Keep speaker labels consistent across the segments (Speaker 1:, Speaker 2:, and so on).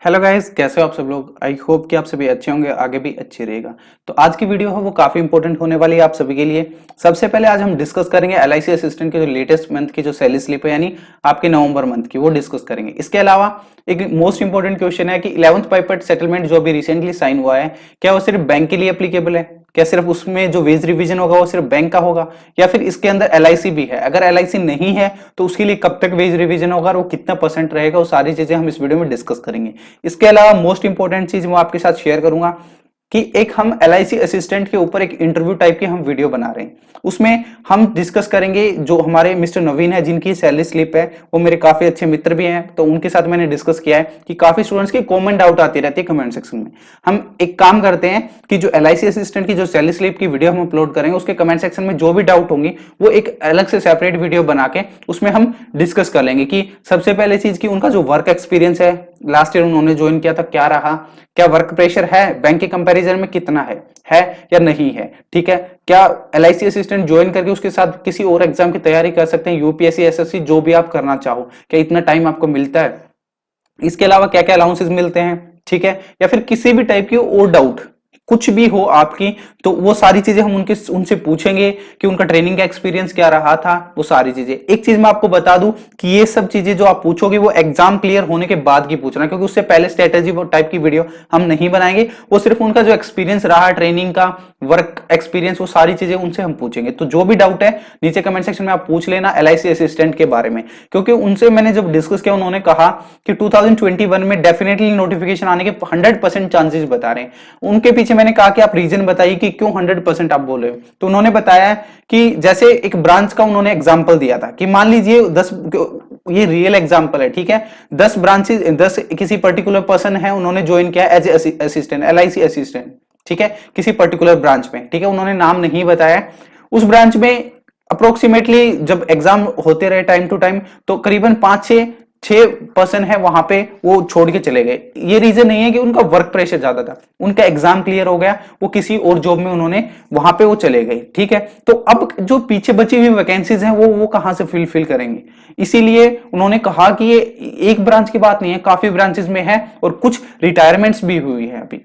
Speaker 1: Hello guys, कैसे हो आप सब लोग। आई होप कि आप सभी अच्छे होंगे, आगे भी अच्छे रहेगा। तो आज की वीडियो है वो काफी इंपॉर्टेंट होने वाली है आप सभी के लिए। सबसे पहले आज हम डिस्कस करेंगे एलआईसी असिस्टेंट के जो लेटेस्ट मंथ की जो सैलरी स्लिप है, यानी आपके नवंबर मंथ की, वो डिस्कस करेंगे। इसके अलावा एक मोस्ट इंपॉर्टेंट क्वेश्चन है कि 11th पाइपट सेटलमेंट जो अभी रिसेंटली साइन हुआ है, क्या वो सिर्फ बैंक के लिए एप्लीकेबल है? क्या सिर्फ उसमें जो वेज रिवीजन होगा वो सिर्फ बैंक का होगा, या फिर इसके अंदर एलआईसी भी है? अगर एलआईसी नहीं है तो उसके लिए कब तक वेज रिवीजन होगा और वो कितना परसेंट रहेगा, वो सारी चीजें हम इस वीडियो में डिस्कस करेंगे। इसके अलावा मोस्ट इंपॉर्टेंट चीज मैं आपके साथ शेयर करूंगा कि एक हम एलआईसी असिस्टेंट के ऊपर एक इंटरव्यू टाइप की हम वीडियो बना रहे हैं। उसमें हम डिस्कस करेंगे जो हमारे मिस्टर नवीन है, जिनकी सैलरी स्लिप है, वो मेरे काफी अच्छे मित्र भी हैं, तो उनके साथ मैंने डिस्कस किया है कि काफी स्टूडेंट्स की कॉमन डाउट आती रहती है कमेंट सेक्शन में। हम एक काम करते हैं कि जो एलआईसी असिस्टेंट की जो सैलरी स्लिप की वीडियो हम अपलोड करेंगे, उसके कमेंट सेक्शन में जो भी डाउट होंगी वो एक अलग से सेपरेट वीडियो बना के उसमें हम डिस्कस कर लेंगे कि सबसे पहले चीज की उनका जो वर्क एक्सपीरियंस है, लास्ट ईयर उन्होंने ज्वाइन किया था, क्या रहा, क्या वर्क प्रेशर है बैंक के कंपैरिजन में, कितना है या नहीं है, ठीक है, क्या एलआईसी असिस्टेंट ज्वाइन करके उसके साथ किसी और एग्जाम की तैयारी कर सकते हैं, यूपीएससी एसएससी जो भी आप करना चाहो, क्या इतना टाइम आपको मिलता है, इसके अलावा क्या क्या अलाउंसेस मिलते हैं, ठीक है, या फिर किसी भी टाइप की और डाउट कुछ भी हो आपकी, तो वो सारी चीजें हम उनसे पूछेंगे कि उनका ट्रेनिंग का एक्सपीरियंस क्या रहा था, वो सारी चीजें। एक चीज मैं आपको बता दूं कि ये सब चीजें जो आप पूछोगे वो एग्जाम क्लियर होने के बाद की पूछना, क्योंकि उससे पहले स्ट्रेटेजी टाइप की वीडियो हम नहीं बनाएंगे। वो सिर्फ उनका जो एक्सपीरियंस रहा, ट्रेनिंग का, वर्क एक्सपीरियंस, वो सारी चीजें उनसे हम पूछेंगे। तो जो भी डाउट है नीचे कमेंट सेक्शन में आप पूछ लेना एलआईसी असिस्टेंट के बारे में, क्योंकि उनसे मैंने जब डिस्कस किया उन्होंने कहा कि 2021 में डेफिनेटली नोटिफिकेशन आने के 100% चांसेस बता रहे हैं। उनके पीछे मैंने कहा कि आप रीजन बताइए कि क्यों 100% आप बोल रहे हो। तो उन्होंने बताया कि जैसे एक ब्रांच का उन्होंने एग्जांपल दिया था कि मान लीजिए 10, ये रियल एग्जांपल है, ठीक है, 10 ब्रांचेस, 10 किसी पर्टिकुलर पर्सन है, उन्होंने ज्वाइन किया एज असिस्टेंट, एलआईसी असिस्टेंट, ठीक है, किसी पर्टिकुलर ब्रांच में, ठीक है, उन्होंने नाम नहीं बताया। उस ब्रांच में अप्रोक्सीमेटली जब एग्जाम होते रहे टाइम टू टाइम, तो करीबन 5-6 है वहां पे वो छोड़ के चले गए। ये रीजन नहीं है कि उनका वर्क प्रेशर ज्यादा था, उनका एग्जाम क्लियर हो गया, वो किसी और जॉब में उन्होंने वहां पे वो चले गए, ठीक है। तो अब जो पीछे बची हुई वैकेंसीज हैं वो कहां से फिल करेंगे, इसीलिए उन्होंने कहा कि ये एक ब्रांच की बात नहीं है, काफी ब्रांचेस में है और कुछ रिटायरमेंट्स भी हुई है अभी,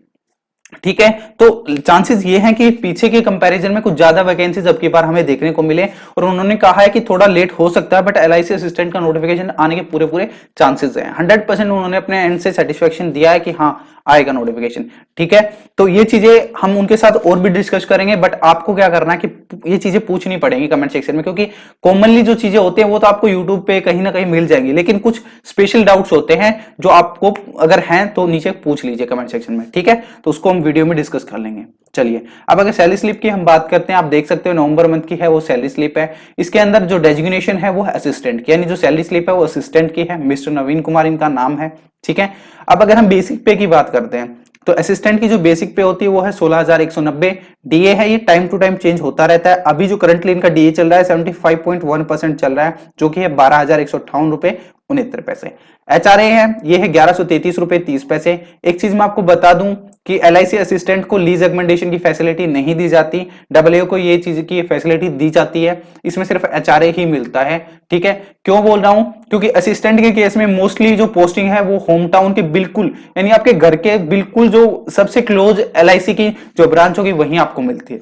Speaker 1: ठीक है। तो चांसेस ये हैं कि पीछे के कंपैरिजन में कुछ ज्यादा वैकेंसीज अब की बार हमें देखने को मिले, और उन्होंने कहा है कि थोड़ा लेट हो सकता है, बट एलआईसी असिस्टेंट का नोटिफिकेशन आने के पूरे पूरे चांसेस हैं। 100% उन्होंने अपने एंड से सेटिस्फेक्शन दिया है कि हाँ आएगा नोटिफिकेशन, ठीक है। तो ये चीजें हम उनके साथ और भी डिस्कस करेंगे, बट आपको क्या करना है कि ये चीजें पूछनी पड़ेंगी कमेंट सेक्शन में, क्योंकि कॉमनली जो चीजें होती हैं वो तो आपको यूट्यूब पे कहीं ना कहीं मिल जाएंगी, लेकिन कुछ स्पेशल डाउट्स होते हैं जो आपको अगर हैं तो नीचे पूछ लीजिए कमेंट सेक्शन में, ठीक है। तो उसको हम वीडियो में डिस्कस कर लेंगे। चलिए, अब अगर सैलरी स्लिप की हम बात करते हैं, आप देख सकते हो नवंबर मंथ की है वो सैलरी स्लिप है। इसके अंदर जो डेजिग्नेशन है वो असिस्टेंट की, यानी जो सैलरी स्लिप है वो असिस्टेंट की है, मिस्टर नवीन कुमार इनका नाम है, ठीक है। अब अगर हम बेसिक पे की बात करते हैं, तो असिस्टेंट की जो बेसिक पे होती है वो है 16,190। डीए है, ये टाइम टू टाइम चेंज होता रहता है। अभी जो करंटली इनका डीए चल रहा है 75.1% चल रहा है, जो कि है 12,158 रुपए 69 पैसे। एचआरए है, ये है 1133 रुपए 30 पैसे। एक चीज मैं आपको बता दूं कि एलआईसी असिस्टेंट को लीज रिकमेंडेशन की फैसिलिटी नहीं दी जाती, डब्ल्यू को ये चीज की फैसिलिटी दी जाती है, इसमें सिर्फ एचआरए ही मिलता है, ठीक है। क्यों बोल रहा हूं, क्योंकि असिस्टेंट के केस में मोस्टली जो पोस्टिंग है वो होम टाउन के बिल्कुल, यानी आपके घर के बिल्कुल जो सबसे क्लोज एलआईसी की जो ब्रांच होगी वहीं आपको मिलती है,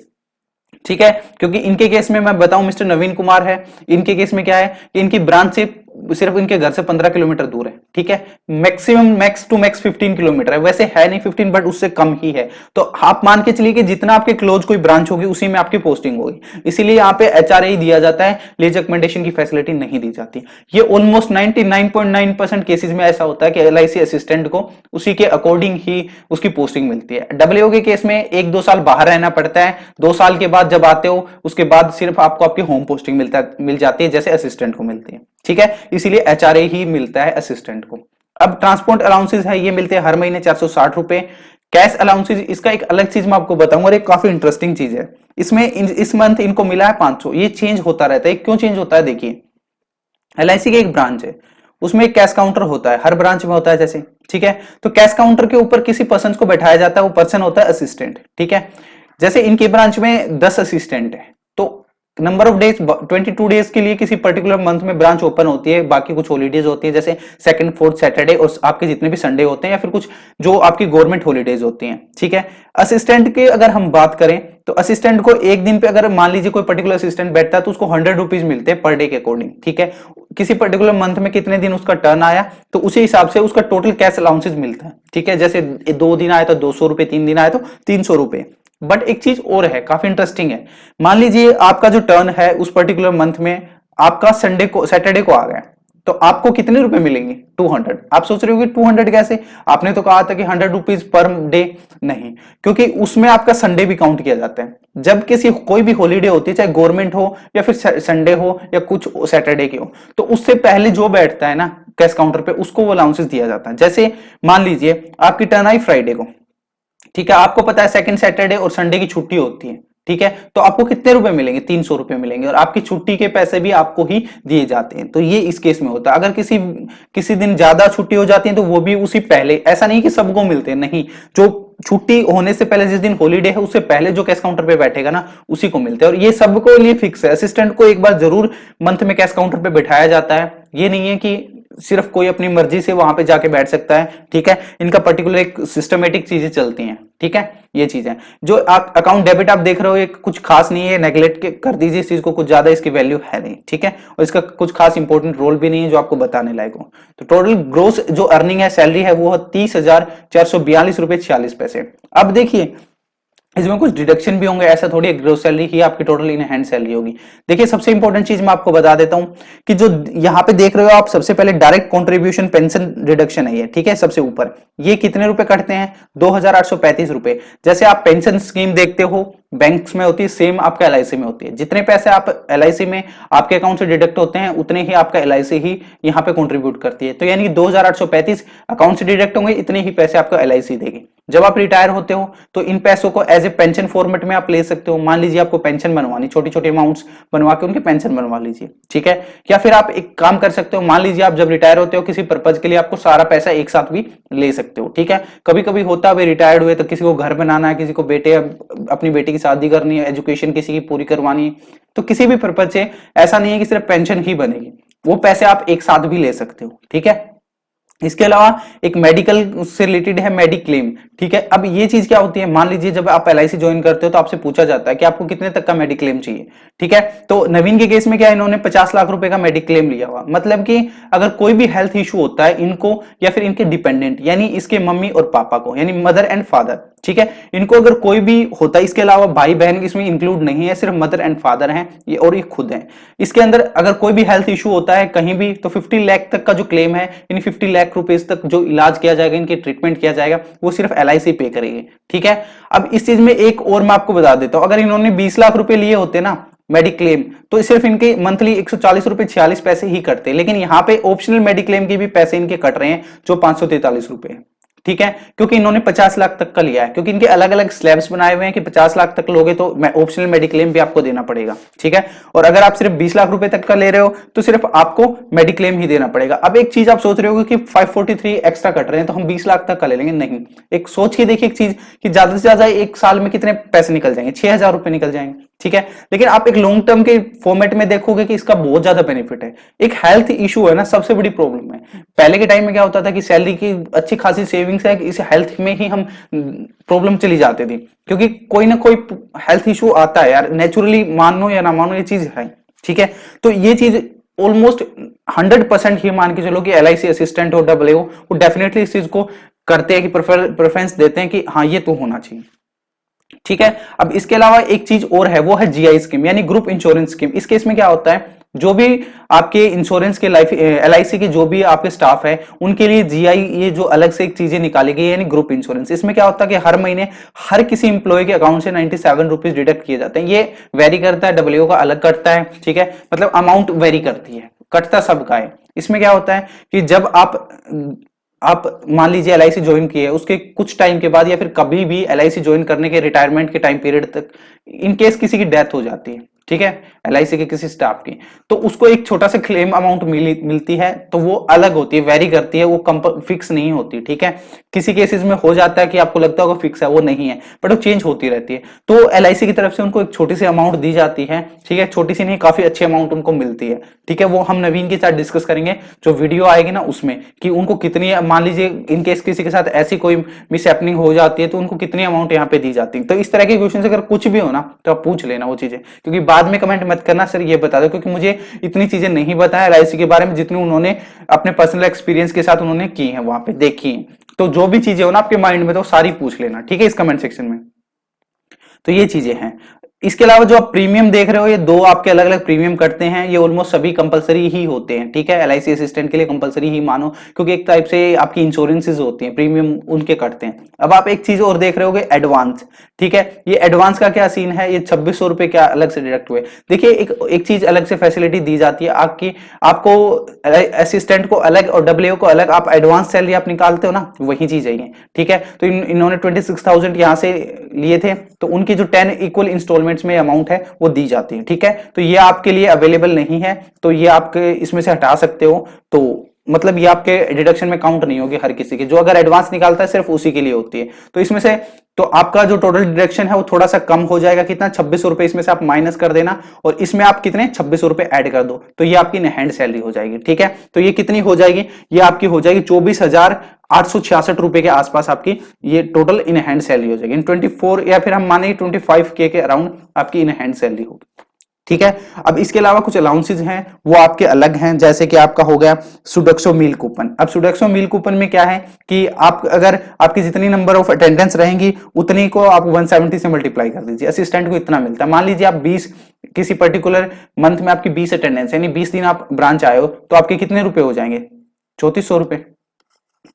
Speaker 1: ठीक है। क्योंकि इनके केस में मैं बताऊं, मिस्टर नवीन कुमार है, इनके केस में क्या है कि इनकी ब्रांच से सिर्फ इनके घर से 15 किलोमीटर दूर है, ठीक है। Maximum max to max 15 kilometre है, वैसे है नहीं 15 बट उससे कम ही है। तो आप मान के चलिए कि जितना आपके क्लोज कोई ब्रांच होगी उसी में आपकी पोस्टिंग होगी, इसीलिए यहाँ पे एचआरए ही दिया जाता है, लीज रिकमेंडेशन की फैसिलिटी नहीं दी जाती। ये ऑलमोस्ट 99.9% केसेस में ऐसा होता है कि एलआईसी असिस्टेंट को उसी के अकॉर्डिंग ही उसकी पोस्टिंग मिलती है। डब्ल्यू के केस में 1-2 साल बाहर रहना पड़ता है, 2 साल के बाद जब आते हो उसके बाद सिर्फ आपको आपकी होम पोस्टिंग मिल जाती है, जैसे असिस्टेंट को मिलती है, ठीक है। इसीलिए एचआरए ही मिलता है असिस्टेंट को। अब ट्रांसपोर्ट अलाउंसेस है, ये मिलते हैं हर महीने 460 रुपए। कैश अलाउंसेस, इसका एक अलग चीज मैं आपको बताऊंगा और एक काफी इंटरेस्टिंग चीज है। इसमें इस मंथ इनको मिला है 500, ये चेंज होता रहता है। क्यों चेंज होता है, देखिए, एलआईसी की एक ब्रांच है, उसमें एक कैश काउंटर होता है, हर ब्रांच में होता है जैसे, ठीक है। तो कैश काउंटर के ऊपर किसी पर्सन को बैठाया जाता है, वो पर्सन होता है असिस्टेंट, ठीक है। जैसे इनकी ब्रांच में 10 असिस्टेंट है, तो नंबर ऑफ डेज 22 डेज के लिए किसी पर्टिकुलर मंथ में ब्रांच ओपन होती है, बाकी कुछ हॉलीडेज होती है जैसे सेकंड फोर्थ सैटरडे और आपके जितने भी संडे होते हैं या फिर कुछ जो आपकी गवर्नमेंट हॉलीडेज होती हैं, ठीक है। असिस्टेंट की अगर हम बात करें तो असिस्टेंट को एक दिन पे अगर मान लीजिए कोई पर्टिकुलर असिस्टेंट बैठता है तो उसको 100 रुपीज मिलते हैं पर डे के अकॉर्डिंग, ठीक है। किसी पर्टिकुलर मंथ में कितने दिन उसका टर्न आया तो उसी हिसाब से उसका टोटल कैश अलाउंसेस मिलता है, ठीक है। जैसे 2 दिन आया तो 200 रुपए, 3 दिन आया तो 300 रुपए। बट एक चीज और है, काफी इंटरेस्टिंग है। मान लीजिए आपका जो टर्न है उस पर्टिकुलर मंथ में आपका संडे को सैटरडे को आ गया तो आपको कितने रुपए मिलेंगे? 200। आप सोच रहे हो कि 200 कैसे, आपने तो कहा था कि 100 रुपीज पर डे। नहीं, क्योंकि उसमें आपका संडे भी काउंट किया जाता है। जब किसी कोई भी हॉलीडे होती है, चाहे गवर्नमेंट हो या फिर संडे हो या कुछ सैटरडे की हो, तो उससे पहले जो बैठता है ना कैश काउंटर पे उसको वो अलाउंसेस दिया जाता है। जैसे मान लीजिए आपकी टर्न आई फ्राइडे को, ठीक है, आपको पता है सेकंड सैटरडे और संडे की छुट्टी होती है, ठीक है, तो आपको कितने रुपए मिलेंगे? 300 रुपए मिलेंगे और आपकी छुट्टी के पैसे भी आपको ही दिए जाते हैं। तो ये इस केस में होता है। अगर किसी दिन ज्यादा छुट्टी हो जाती है तो वो भी उसी पहले, ऐसा नहीं कि सबको मिलते हैं, नहीं, जो छुट्टी होने से पहले जिस दिन हॉलीडे है उससे पहले जो कैश काउंटर पे बैठेगा ना उसी को मिलते हैं। और ये सबको लिए फिक्स है। असिस्टेंट को एक बार जरूर मंथ में कैश काउंटर पे बैठाया जाता है। ये नहीं है कि सिर्फ कोई अपनी मर्जी से वहां पे जाके बैठ सकता है, ठीक है। इनका पर्टिकुलर एक सिस्टमेटिक चीजें चलती हैं, ठीक है। ये चीजें जो आप अकाउंट डेबिट आप देख रहे हो ये कुछ खास नहीं है, नेग्लेक्ट कर दीजिए इस चीज को, कुछ ज्यादा इसकी वैल्यू है नहीं, ठीक है। और इसका कुछ खास इंपॉर्टेंट रोल भी नहीं है जो आपको बताने लायक हो। तो टोटल ग्रोस जो अर्निंग है, सैलरी है, वो 30,442 रुपए 46 पैसे। अब देखिए इसमें कुछ डिडक्शन भी होंगे, ऐसा थोड़ी ग्रोस सैलरी ही आपकी टोटल इन हैंड सैलरी होगी। देखिए सबसे इंपॉर्टेंट चीज मैं आपको बता देता हूं कि जो यहाँ पे देख रहे हो आप, सबसे पहले डायरेक्ट कंट्रीब्यूशन पेंशन डिडक्शन है ये, ठीक है, सबसे ऊपर ये कितने रुपए कटते हैं? 2,835 रुपए। जैसे आप पेंशन स्कीम देखते हो बैंक्स में होती है, सेम आपका एलआईसी में होती है। जितने पैसे आप एलआईसी में आपके अकाउंट से डिडक्ट होते हैं उतने ही आपका एलआईसी ही यहाँ पे कंट्रीब्यूट करती है। तो यानी 2,835 अकाउंट से डिडक्ट होंगे, इतने ही पैसे आपको एलआईसी देगी। जब आप रिटायर होते हो तो इन पैसों को एज ए पेंशन फॉर्मेट में आप ले सकते हो। मान लीजिए आपको पेंशन बनवानी, छोटी छोटी अमाउंट्स बनवा के उनके पेंशन बनवा लीजिए, ठीक है। या फिर आप एक काम कर सकते हो, मान लीजिए आप जब रिटायर होते हो किसी पर्पज के लिए आपको सारा पैसा एक साथ भी ले सकते हो, ठीक है। कभी कभी होता है रिटायर्ड हुए तो किसी को घर बनाना है, किसी को बेटे अपनी बेटी की शादी करनी है, एजुकेशन किसी की पूरी करवानी है, तो किसी भी पर्पज से ऐसा नहीं है कि सिर्फ पेंशन ही बनेगी, वो पैसे आप एक साथ भी ले सकते हो, ठीक है। इसके अलावा एक मेडिकल से रिलेटेड है मेडिक्लेम, ठीक है। अब ये चीज क्या होती है, मान लीजिए जब आप एलआईसी ज्वाइन करते हो तो आपसे पूछा जाता है कि आपको कितने तक का मेडिक्लेम चाहिए, ठीक है। तो नवीन के केस में क्या, इन्होंने 50 लाख रुपए का मेडिक्लेम लिया हुआ, मतलब कि अगर कोई भी हेल्थ इशू होता है इनको या फिर इनके डिपेंडेंट यानी इसके मम्मी और पापा को, यानी मदर एंड फादर, ठीक है, इनको अगर कोई भी होता है, इसके अलावा भाई बहन इसमें इंक्लूड नहीं है, सिर्फ मदर एंड फादर हैं ये और ये खुद हैं। इसके अंदर अगर कोई भी हेल्थ इशू होता है कहीं भी तो 50 लाख तक का जो क्लेम है, इन 50 लाख रुपीस तक जो इलाज किया जाएगा, इनके ट्रीटमेंट किया जाएगा, वो सिर्फ एलआईसी पे करेगी, ठीक है। अब इस चीज में एक और मैं आपको बता देता हूं, अगर इन्होंने 20 लाख रुपए लिए होते ना मेडिक्लेम तो सिर्फ इनके मंथली 140 रुपए 46 पैसे ही कटते, लेकिन यहाँ पे ऑप्शनल मेडिक्लेम के भी पैसे इनके कट रहे हैं जो 543 रुपए, ठीक है, क्योंकि इन्होंने 50 लाख तक का लिया है, क्योंकि इनके अलग अलग स्लैब्स बनाए हुए हैं कि 50 लाख तक लोगे तो ऑप्शनल मेडिक्लेम भी आपको देना पड़ेगा, ठीक है। और अगर आप सिर्फ 20 लाख रुपए तक का ले रहे हो तो सिर्फ आपको मेडिक्लेम ही देना पड़ेगा। अब एक चीज आप सोच रहे हो कि 543 एक्स्ट्रा कट रहे हैं तो हम 20 लाख तक का ले लेंगे, नहीं। एक सोच के देखिए एक चीज कि ज्यादा से ज्यादा एक साल में कितने पैसे निकल जाएंगे, 6,000 रुपए निकल जाएंगे, ठीक है। लेकिन आप एक लॉन्ग टर्म के फॉर्मेट में देखोगे कि इसका बहुत ज्यादा बेनिफिट है। एक हेल्थ इशू है ना, सबसे बड़ी प्रॉब्लम है। पहले के टाइम में क्या होता था कि सैलरी की अच्छी खासी सेविंग्स है, इस हेल्थ में ही हम प्रॉब्लम चली जाती थी, क्योंकि कोई ना कोई हेल्थ इशू आता है यार, नेचुरली मानो या ना मानो ये चीज है, ठीक है। तो ये चीज ऑलमोस्ट 100% ही मान के चलो कि एलआईसी असिस्टेंट हो डब्ल्यू वो डेफिनेटली इस चीज को करते हैं कि प्रेफरेंस देते हैं कि हाँ ये तो होना चाहिए, ठीक है। अब इसके अलावा एक चीज और है, वो है जीआई स्कीम यानी ग्रुप इंश्योरेंस स्कीम। इस केस में क्या होता है, जो भी आपके इंश्योरेंस के लाइफ एलआईसी के जो भी आपके स्टाफ है उनके लिए जीआई ये जो अलग से एक चीजें निकाली गई है यानी ग्रुप इंश्योरेंस। इसमें क्या होता है कि हर महीने हर किसी इंप्लॉय के अकाउंट से 97 रुपीज डिडक्ट किए जाते हैं। ये वेरी करता है, डब्ल्यू का अलग कटता है, ठीक है, मतलब अमाउंट वेरी करती है, कटता सबका है। इसमें क्या होता है कि जब आप मान लीजिए एलआईसी ज्वाइन किए, उसके कुछ टाइम के बाद या फिर कभी भी एलआईसी ज्वाइन करने के रिटायरमेंट के टाइम पीरियड तक इन केस किसी की डेथ हो जाती है, ठीक है, एलआईसी के किसी स्टाफ की, तो उसको एक छोटा सा क्लेम अमाउंट मिलती है, तो वो अलग होती है, वेरी करती है, वो फिक्स नहीं होती। ठीक है, किसी केसेस में हो जाता है कि आपको लगता होगा फिक्स है, वो नहीं है, बट वो चेंज होती रहती है। तो एलआईसी की तरफ से उनको एक छोटी सी अमाउंट दी जाती है। ठीक है, छोटी सी नहीं, काफी अच्छी अमाउंट उनको मिलती है। ठीक है, वो हम नवीन के साथ डिस्कस करेंगे जो वीडियो आएगी ना उसमें, कि उनको कितनी, मान लीजिए इन केस किसी के साथ ऐसी कोई मिस हैपनिंग हो जाती है तो उनको कितनी अमाउंट यहाँ पे दी जाती है। तो इस तरह के क्वेश्चन अगर कुछ भी हो ना तो आप पूछ लेना वो चीजें, क्योंकि बाद में कमेंट मत करना सर ये बता दो, क्योंकि मुझे इतनी चीजें नहीं पता है एलआईसी के बारे में जितनी उन्होंने अपने पर्सनल एक्सपीरियंस के साथ उन्होंने की है, वहां पे देखी है। तो जो भी चीजें हो ना आपके माइंड में तो सारी पूछ लेना, ठीक है, इस कमेंट सेक्शन में। तो ये चीजें हैं। इसके अलावा जो आप प्रीमियम देख रहे हो, ये दो आपके अलग अलग प्रीमियम कटते हैं, ये ऑलमोस्ट सभी कंपलसरी ही होते हैं। ठीक है, एलआईसी असिस्टेंट के लिए कंपलसरी ही मानो, क्योंकि एक टाइप से आपकी इंश्योरेंसेज होती हैं, प्रीमियम उनके कटते हैं। अब आप एक चीज और देख रहे होगे, एडवांस। ठीक है, ये एडवांस का क्या सीन है, ये 2600 रुपए क्या अलग से डिडक्ट हुए। देखिए एक चीज अलग से फैसिलिटी दी जाती है आपको असिस्टेंट को अलग और डब्ल्यू को अलग, आप एडवांस सैलरी आप निकालते हो ना, वही चीज है ये। ठीक है, तो इन्होंने 26,000 यहां से लिए थे, तो उनकी जो 10 इक्वल इंस्टॉलमेंट्स में अमाउंट है वो दी जाती है। ठीक है, तो ये आपके लिए अवेलेबल नहीं है, तो ये आपके इसमें से हटा सकते हो। तो मतलब ये आपके डिडक्शन में काउंट नहीं होगी हर किसी की, जो अगर एडवांस निकालता है सिर्फ उसी के लिए होती है। तो इसमें से तो आपका जो टोटल डिडक्शन है वो थोड़ा सा कम हो जाएगा, कितना 2600 रुपए इसमें से आप माइनस कर देना, और इसमें आप कितने 2600 रुपए ऐड कर दो, तो ये आपकी हैंड सैलरी हो जाएगी। ठीक है, तो ये कितनी हो जाएगी, ये आपकी हो जाएगी 24,866 रुपए के आसपास आपकी ये टोटल इन हैंड सैलरी हो जाएगी। इन 24 या फिर हम माने 25K के अराउंड आपकी इन हैंड सैलरी होगी। ठीक है, अब इसके अलावा कुछ अलाउंसेज हैं वो आपके अलग हैं, जैसे कि आपका हो गया सुडक्सो मील कूपन। अब सुडक्सो मील कूपन में क्या है कि आप अगर आपकी जितनी नंबर ऑफ अटेंडेंस रहेंगी उतनी को आप 170 से मल्टीप्लाई कर दीजिए, असिस्टेंट को इतना मिलता है। मान लीजिए आप 20 किसी पर्टिकुलर मंथ में आपकी 20 अटेंडेंस यानी 20 दिन आप ब्रांच आए हो, तो आपके कितने रुपए हो जाएंगे, 3400 रुपए।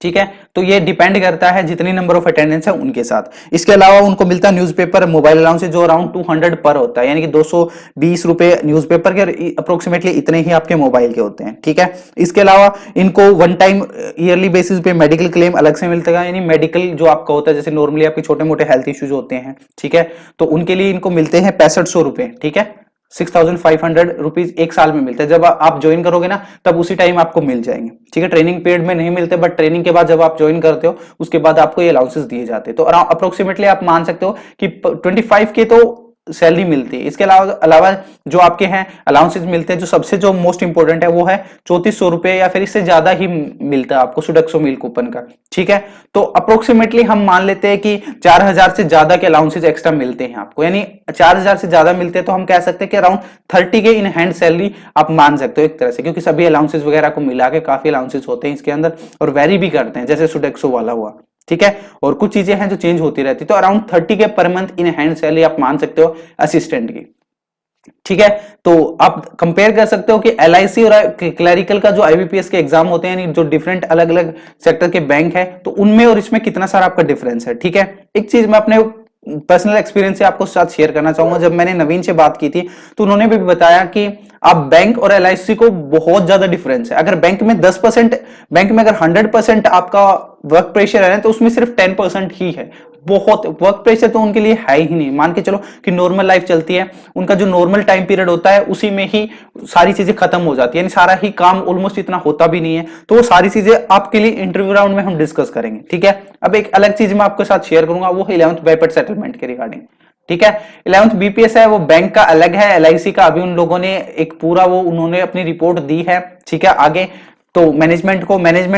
Speaker 1: ठीक है, तो ये डिपेंड करता है जितनी नंबर ऑफ अटेंडेंस है उनके साथ। इसके अलावा उनको मिलता है न्यूज़पेपर मोबाइल अलाउंस जो अराउंड 200 पर होता है, यानी कि 220 रुपए न्यूज़पेपर के, अप्रोक्सीमेटली इतने ही आपके मोबाइल के होते हैं। ठीक है, इसके अलावा इनको वन टाइम ईयरली बेसिस पे मेडिकल क्लेम अलग से मिलता है, यानी मेडिकल जो आपका होता है, जैसे नॉर्मली आपके छोटे मोटे हेल्थ इश्यूज होते हैं, ठीक है, तो उनके लिए इनको मिलते हैं 6500 रुपए। ठीक है, 6,500 रुपीज एक साल में मिलते हैं। जब आप ज्वाइन करोगे ना तब उसी टाइम आपको मिल जाएंगे। ठीक है, ट्रेनिंग पीरियड में नहीं मिलते, बट ट्रेनिंग के बाद जब आप ज्वाइन करते हो उसके बाद आपको ये अलाउंसेस दिए जाते हैं। तो अप्रोक्सीमेटली आप मान सकते हो कि 25K तो सैलरी मिलती है। इसके अलावा जो आपके हैं अलाउंसेस मिलते हैं, जो सबसे जो मोस्ट इंपोर्टेंट है वो है 3400 रुपए या फिर इससे ज्यादा ही मिलता है आपको सुडक्सो मील कूपन का। ठीक है, तो अप्रोक्सीमेटली हम मान लेते हैं कि 4000 से ज्यादा के अलाउंसेस एक्स्ट्रा मिलते हैं आपको, यानी 4000 से ज्यादा मिलते हैं, तो हम कह सकते हैं कि around 30K in hand salary आप मान सकते हो एक तरह से, क्योंकि सभी अलाउंसेस वगैरह को मिला के काफी अलाउंसेस होते हैं इसके अंदर और वेरी भी करते हैं, जैसे सुडक्सो वाला हुआ। ठीक है, और कुछ चीजें हैं जो चेंज होती रहती है, तो around 30K per month in hand salary आप मान सकते हो असिस्टेंट की। ठीक है, तो आप कंपेयर कर सकते हो कि एलआईसी और क्लरिकल का जो आईबीपीएस के एग्जाम होते हैं, यानी जो डिफरेंट अलग अलग सेक्टर के बैंक है, तो उनमें और इसमें कितना सारा आपका डिफरेंस है। ठीक है, एक चीज मैं अपने पर्सनल एक्सपीरियंस से आपको साथ शेयर करना चाहूंगा। जब मैंने नवीन से बात की थी तो उन्होंने भी बताया कि आप बैंक और एलआईसी को बहुत ज्यादा डिफरेंस है। अगर बैंक में 10%, बैंक में अगर 100% आपका वर्क प्रेशर है तो उसमें सिर्फ 10% ही है। बहुत वर्क प्रेशर तो उनके लिए है ही नहीं। मान के चलो कि नॉर्मल लाइफ चलती है, उनका जो नॉर्मल टाइम पीरियड होता है उसी में ही सारी चीजें खत्म हो जाती है, यानी सारा ही काम ऑलमोस्ट इतना होता भी नहीं है। तो वो सारी चीजें आपके लिए इंटरव्यू राउंड में हम डिस्कस करेंगे। ठीक है, अब एक अलग चीज मैं आपके साथ शेयर करूंगा, वो 11th बैपेट सेटलमेंट के रिगार्डिंग। ठीक है, 11th बीपीएस है वो बैंक का अलग है, एलआईसी का अभी उन लोगों ने एक पूरा वो उन्होंने अपनी रिपोर्ट दी है। ठीक है, आगे तो मैनेजमेंट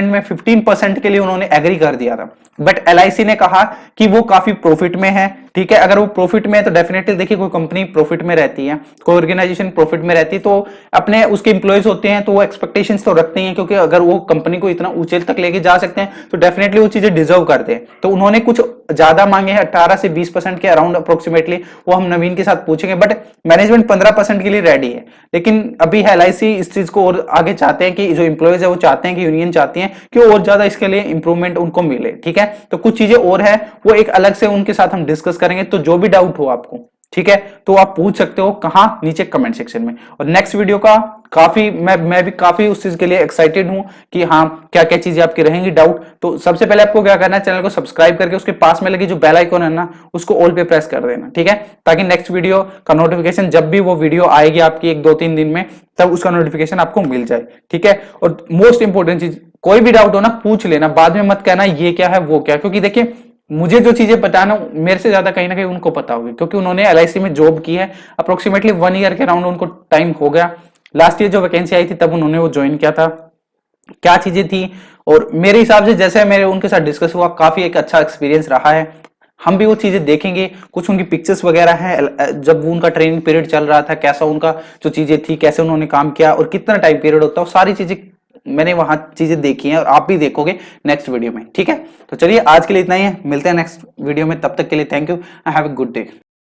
Speaker 1: में 15% के लिए उन्होंने एग्री कर दिया था, बट एलआईसी ने कहा कि वो काफी प्रॉफिट में है। ठीक है, अगर वो प्रॉफिट में है तो डेफिनेटली देखिए कोई कंपनी प्रॉफिट में रहती है, कोई ऑर्गेनाइजेशन प्रॉफिट में रहती है, तो अपने उसके इंप्लॉयज होते हैं तो वो एक्सपेक्टेशंस तो रखते हैं, क्योंकि अगर वो कंपनी को इतना ऊंचे तक लेके जा सकते हैं तो डेफिनेटली वो चीजें डिजर्व करते हैं। तो उन्होंने कुछ ज्यादा मांगे हैं, 18 से 20% के अराउंड अप्रोक्सीमेटली, वो हम नवीन के साथ पूछेंगे, बट मैनेजमेंट 15% के लिए रेडी है। लेकिन अभी एलआईसी इस चीज को और आगे चाहते हैं कि जो इंप्लॉयज है वो चाहते हैं कि यूनियन चाहती है कि और ज्यादा इसके लिए इंप्रूवमेंट उनको मिले। ठीक है, तो कुछ चीजें और है वो एक अलग से उनके साथ हम डिस्कस करेंगे। तो जो भी डाउट हो आपको ठीक है, तो आप पूछ सकते हो कहां, नीचे कमेंट सेक्शन में। और नेक्स्ट वीडियो का काफी मैं भी काफी उस चीज के लिए एक्साइटेड हूं कि हाँ क्या क्या चीजें आपकी रहेंगी डाउट। तो सबसे पहले आपको क्या करना है, चैनल को सब्सक्राइब करके उसके पास में लगी जो बेल आइकन है ना, उसको ऑल पे प्रेस कर देना, ठीक है, ताकि नेक्स्ट वीडियो का नोटिफिकेशन जब भी वो वीडियो आएगी आपकी 1-2-3 दिन में, तब उसका नोटिफिकेशन आपको मिल जाए, ठीक है। और मोस्ट इंपॉर्टेंट चीज, कोई भी डाउट हो ना पूछ लेना, बाद में मत कहना ये क्या है वो क्या, क्योंकि देखिए मुझे जो चीजें पता है ना, मेरे से ज्यादा कहीं ना कहीं उनको पता होगी, क्योंकि उन्होंने एलआईसी में जॉब की है। अप्रोक्सीमेटली 1 ईयर के अराउंड उनको टाइम हो गया। लास्ट ईयर जो वैकेंसी आई थी तब उन्होंने वो ज्वाइन किया था, क्या चीजें थी। और मेरे हिसाब से जैसे मेरे उनके साथ डिस्कस हुआ, काफी एक अच्छा एक्सपीरियंस रहा है। हम भी वो चीजें देखेंगे, कुछ उनकी पिक्चर्स वगैरह हैं जब उनका ट्रेनिंग पीरियड चल रहा था, कैसा उनका जो चीजें थी, कैसे उन्होंने काम किया और कितना टाइम पीरियड होता है, वो सारी चीजें मैंने वहां चीजें देखी हैं और आप भी देखोगे नेक्स्ट वीडियो में, ठीक है। तो चलिए आज के लिए इतना ही है, मिलते हैं नेक्स्ट वीडियो में, तब तक के लिए thank you, have a good day.